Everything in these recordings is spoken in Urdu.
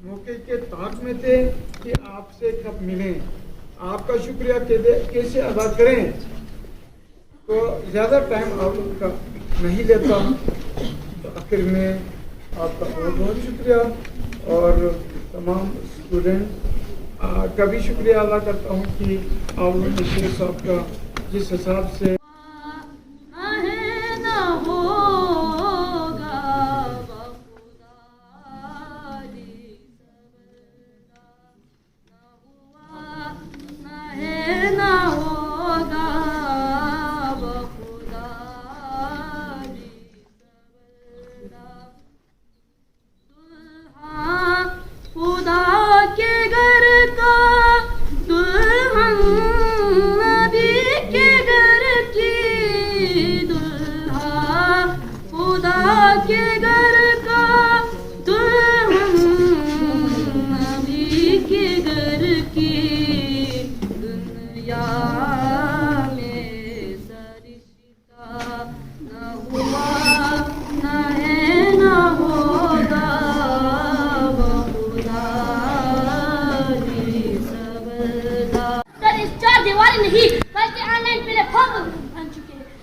موقع کے تاج میں تھے کہ آپ سے کب ملیں، آپ کا شکریہ کیسے ادا کریں، تو زیادہ ٹائم آپ کا نہیں لیتا. تو آخر میں آپ کا بہت بہت شکریہ اور تمام اسٹوڈنٹ کا بھی شکریہ ادا کرتا ہوں کہ آپ نے شیخ صاحب کا جس حساب سے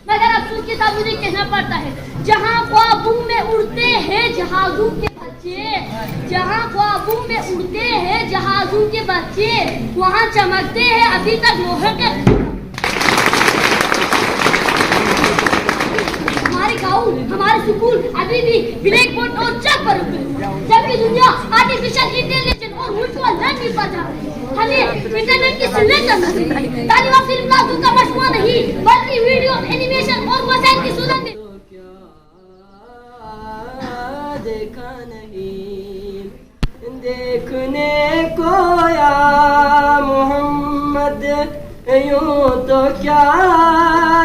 مگر افسوس کے ساتھ مجھے کہنا پڑتا ہے جہاں خوابوں میں اڑتے ہیں جہازوں کے بچے، جہاں خوابوں میں اڑتے ہیں جہازوں کے بچے، وہاں چمکتے ہیں ابھی تک لوہے کے. ہمارے گاؤں ہمارے سکول ابھی بھی بلیک بورڈ اور چاک پر رکھے، جبکہ دنیا آرٹیفیشل انٹیلیجنس اور ورچوئل لرننگ پر جا رہی ہے. ہمیں انٹرنیٹ کی سہولت کرنا چاہیے. تعلیم صرف لازم کا مجموعہ نہیں بلکہ ویڈیو اینیمیشن اور وسائل کی سہولت ہے. دیکھا نہیں دیکھنے کو یا محمد یوں تو کیا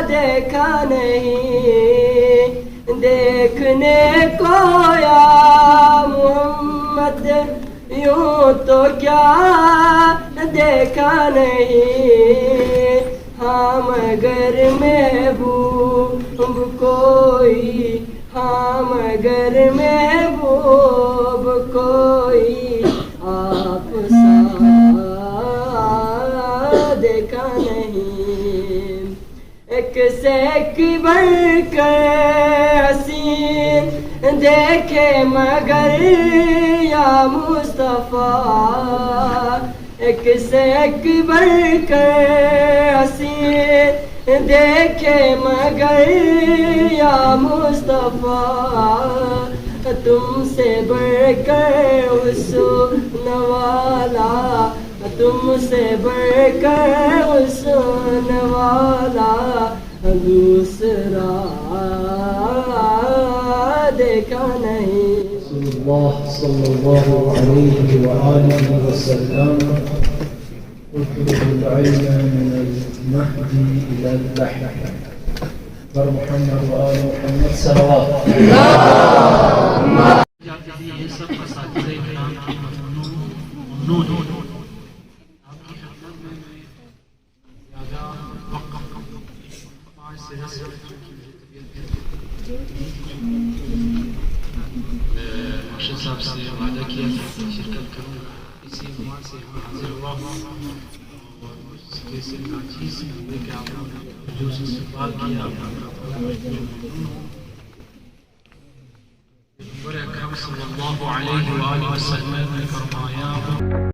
دیکھا نہیں، دیکھنے کو یا محمد یوں تو کیا دیکھا نہیں. ہاں مگر محبوب کوئی، ہاں مگر محبوب کوئی آپ سا دیکھا نہیں. ایک سے ایک بڑھ کر حسین دیکھے مگر یا مصطفیٰ، ایک سے ایک بڑھ کر حسین دیکھے مگر یا مصطفیٰ، تم سے بڑھ کر حسن والا، تم سے بڑھ کر حسن والا دوسرا دیکھا نہیں. صلی اللہ علیہ وآلہ وسلم اطلب العلم من المهدی الى اللحد بر محمد وآل محمد صلوات یہ سب اساتذہ کرام کی ممنون آپ کی خدمت میں زیادہ وقت 5 سے 10 منٹ کی طبیعت مرشد صاحب آپ سے وعدہ کیا تھا کہ شرکت کروں گا، اسی عنوان سے ہم حاضر ہوا اور جیسے ناچیز ہوئے کہ آپ نے جو استقبال کیا پیغمبر اکرم صلی اللہ علیہ وآلہ وسلم نے فرمایا